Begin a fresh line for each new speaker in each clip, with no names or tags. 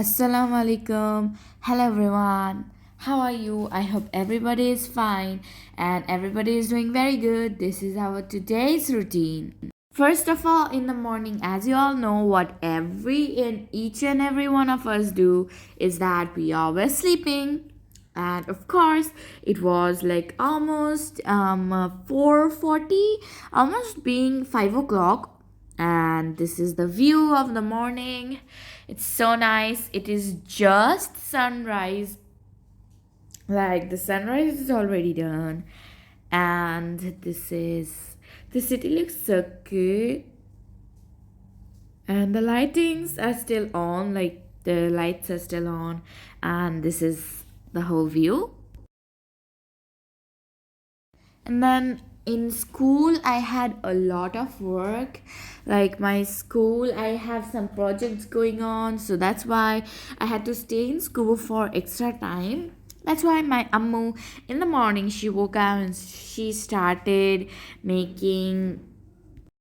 Assalamu alaikum. Hello everyone. How are you? I hope everybody is fine and everybody is doing very good. This is our today's routine. First of all, in the morning, as you all know, what each and every one of us do is that we always sleeping. And of course, it was like almost 4:40, almost being 5 o'clock, and this is the view of the morning. It's so nice. It is just sunrise, like the sunrise is already done, and the city looks so good, and the lightings are still on, like the lights are still on, and this is the whole view. And then in school, I had a lot of work. Like my school, I have some projects going on, so that's why I had to stay in school for extra time. That's why my ammu in the morning she woke up and she started making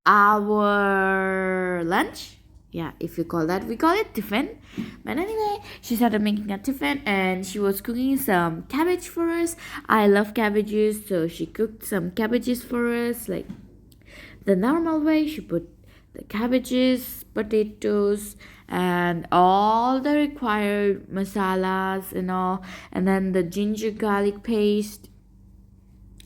our lunch. Yeah, if you call that, we call it tiffin. But anyway, she started making a tiffin and she was cooking some cabbage for us. I love cabbages, so she cooked some cabbages for us, like the normal way. She put the cabbages, potatoes, and all the required masalas and all, and then the ginger garlic paste,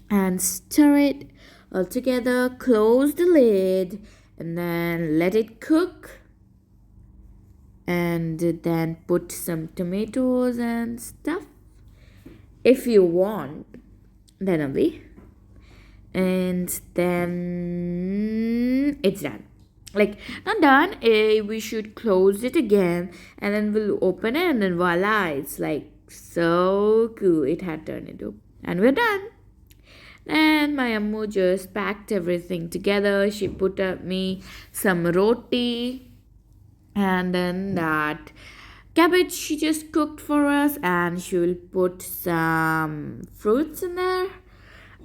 and stir it all together. Close the lid and then let it cook, and then put some tomatoes and stuff if you want, then only, and then it's done. Like, not done, we should close it again and then we'll open it, and then voila, it's like so cool. It had turned into, and we're done. And my ammu just packed everything together. She put up me some roti, and then that cabbage she just cooked for us, and she will put some fruits in there,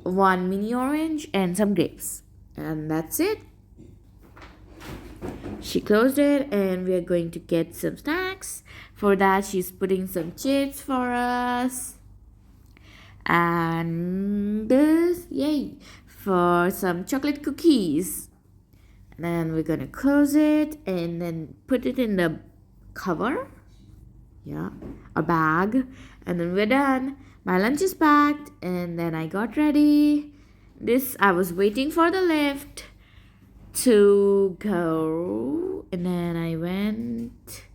one mini orange and some grapes, and that's it. She closed it and we are going to get some snacks. For that, she's putting some chips for us, and this, yay, for some chocolate cookies. Then we're gonna close it and then put it in the cover, yeah, a bag, and then we're done. My lunch is packed, and then I got ready. I was waiting for the lift to go, and then I went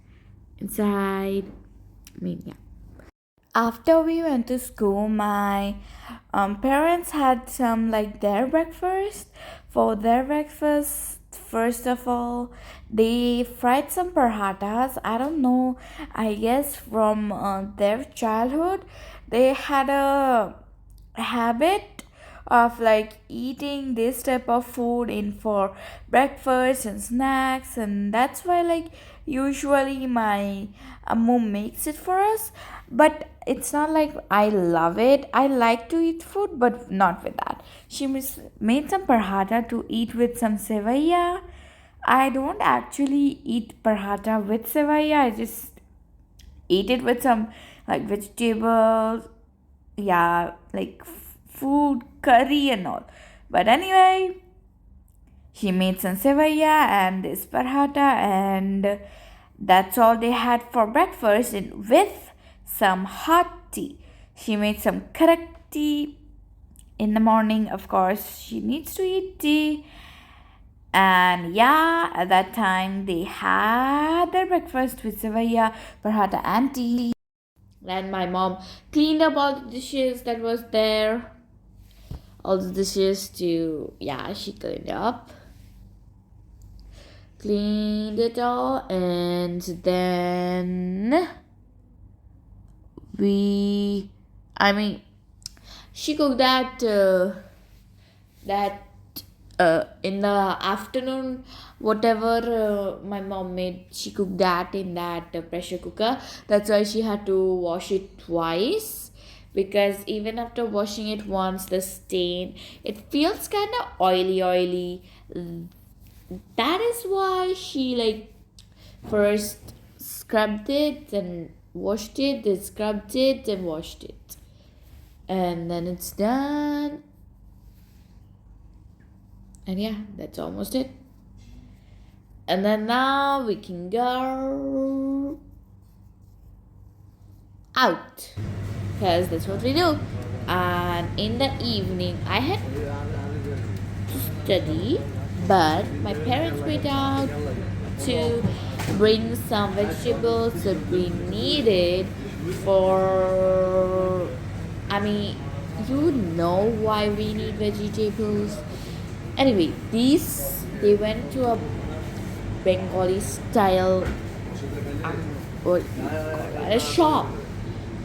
inside. I mean, yeah. After we went to school, my parents had some, like, their breakfast. For their breakfast, first of all, they fried some parathas. I don't know, I guess from their childhood they had a habit of like eating this type of food in for breakfast and snacks, and that's why, like, usually my mom makes it for us. But it's not like I love it. I like to eat food, but not with that. She made some paratha to eat with some sevaya. I don't actually eat paratha with sevaya. I just eat it with some, like, vegetables, yeah, like food, curry and all. But anyway, he made some sevaya and this paratha, and that's all they had for breakfast, and with some hot tea. She made some correct tea in the morning. Of course, she needs to eat tea. And yeah, at that time they had their breakfast with sevaya, paratha and tea. And my mom cleaned up all the dishes that was there. All the dishes to, yeah, she cleaned up. Cleaned it all, and then she cooked that in the afternoon, whatever my mom made, she cooked that in that pressure cooker. That's why she had to wash it twice, because even after washing it once, the stain, it feels kind of oily. That is why she, like, first scrubbed it and washed it, then scrubbed it and washed it. And then it's done. And yeah, that's almost it. And then now we can go out, because that's what we do. And in the evening I had to study, but my parents went out to bring some vegetables that we needed for, I mean, you know why we need vegetables. Anyway, they went to a Bengali style, what do you call it, a shop,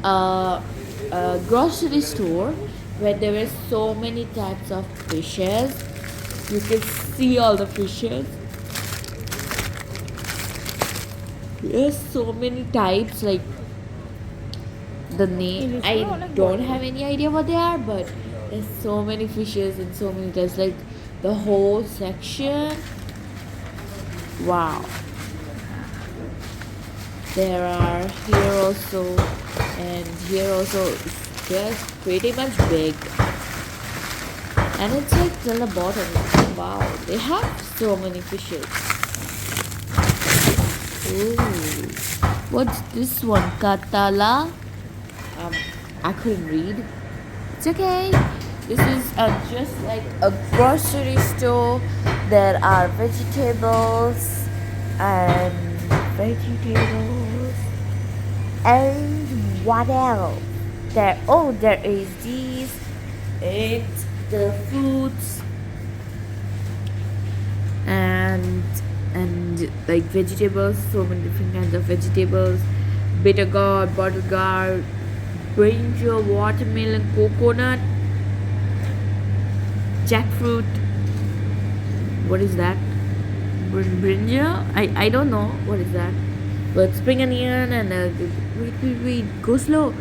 a grocery store, where there were so many types of fishes. You can see all the fishes. There's so many types, like the name, I don't have any idea what they are, but there's so many fishes and so many types, like the whole section. Wow. There are here also, and here also. They're pretty much big, and it's like till the bottom. Wow, they have so many fishes. Ooh, what's this one? Katala. I couldn't read. It's okay. This is just like a grocery store. There are vegetables and what else? There is these. It's the fruits and like vegetables. So many different kinds of vegetables. Bitter gourd, bottle gourd, brinjal, watermelon, coconut, jackfruit. What is that? Brinjal? I don't know what is that. But spring onion and wait, go slow.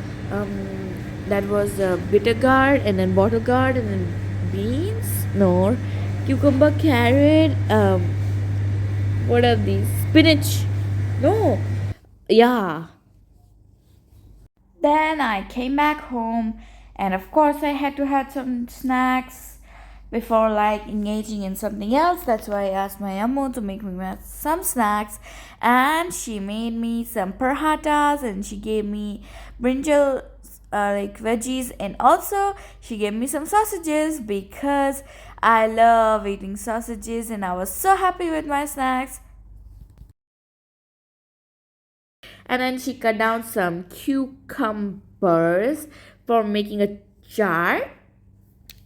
That was bitter gourd, and then bottle gourd, and then beans. No, cucumber, carrot. What are these? Spinach. No. Yeah. Then I came back home, and of course I had to have some snacks before like engaging in something else. That's why I asked my ammu to make me some snacks, and she made me some parathas, and she gave me brinjal like veggies, and also she gave me some sausages because I love eating sausages, and I was so happy with my snacks. And then she cut down some cucumbers for making a chart.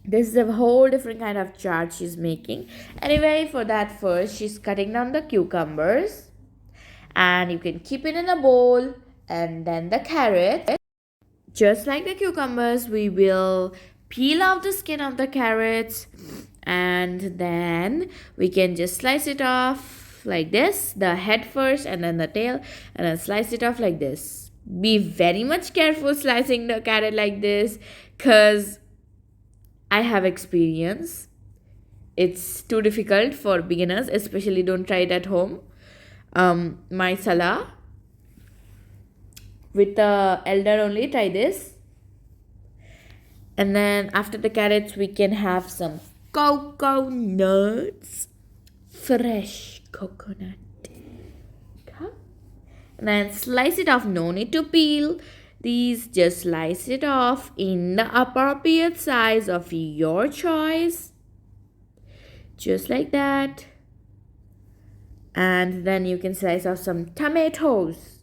This is a whole different kind of chart she's making. Anyway, for that, first she's cutting down the cucumbers, and you can keep it in a bowl. And then the carrot, just like the cucumbers, we will peel off the skin of the carrots, and then we can just slice it off like this, the head first and then the tail, and then slice it off like this. Be very much careful slicing the carrot like this, because I have experience. It's too difficult for beginners, especially don't try it at home. My Salah, with the elder only, try this. And then after the carrots, we can have some cocoa nuts, fresh coconut. Okay. And then slice it off. No need to peel these. Just slice it off in the appropriate size of your choice. Just like that. And then you can slice off some tomatoes.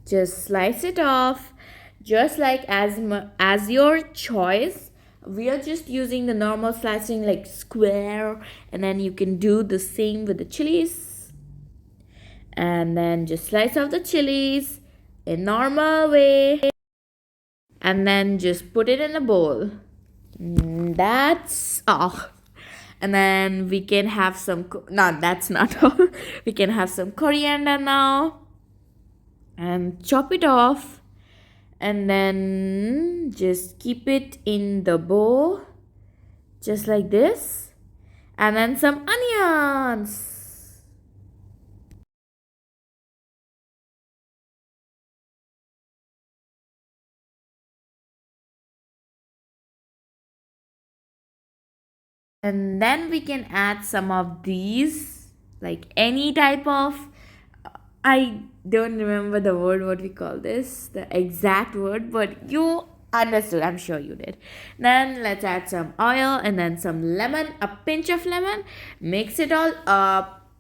Just slice it off just like as your choice. We are just using the normal slicing, like square, and then you can do the same with the chilies. And then just slice off the chilies in normal way, and then just put it in a bowl. That's all. And then we can have some no, that's not all. We can have some coriander now, and chop it off, and then just keep it in the bowl just like this, and then some onions. And then we can add some of these, like any type of, I don't remember the word what we call this, the exact word, but you understood, I'm sure you did. Then let's add some oil and then some lemon, a pinch of lemon, mix it all up.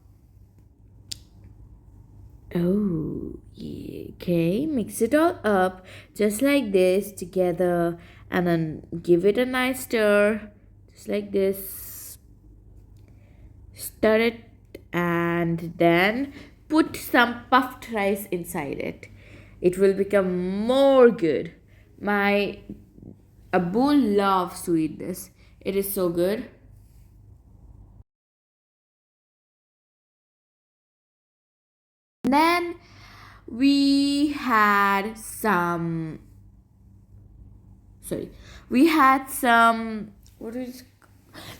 Oh, yeah. Okay, mix it all up just like this together and then give it a nice stir, just like this. Stir it and then put some puffed rice inside it. It will become more good. My Abu loves to eat this. It is so good. Then we had some what is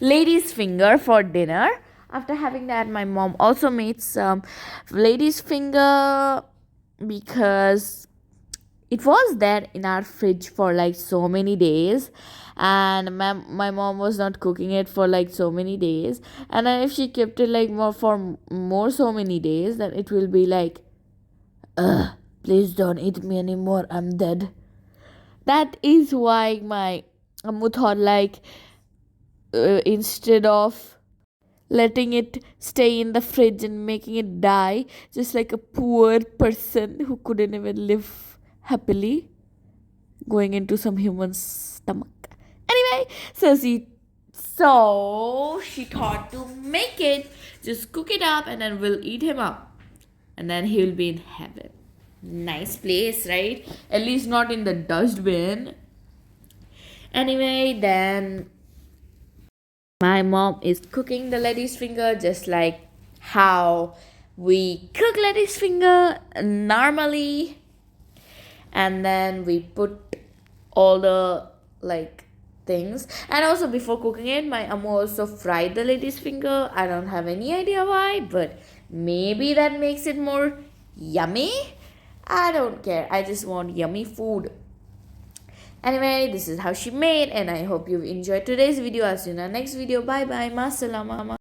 lady's finger for dinner. After having that, my mom also made some lady's finger because it was there in our fridge for like so many days, and my mom was not cooking it for like so many days, and then if she kept it like more so many days, then it will be like, please don't eat me anymore, I'm dead. That is why my Ammu thought like, instead of letting it stay in the fridge and making it die, just like a poor person who couldn't even live happily, going into some human's stomach. Anyway, so she thought to make it, just cook it up, and then we'll eat him up, and then he will be in heaven. Nice place, right? At least not in the dustbin. Anyway, then my mom is cooking the lady's finger just like how we cook lady's finger normally. And then we put all the like things. And also before cooking it, my Ammu also fried the lady's finger. I don't have any idea why, but maybe that makes it more yummy. I don't care. I just want yummy food. Anyway, this is how she made, and I hope you enjoyed today's video. I'll see you in our next video. Bye bye. Masalama.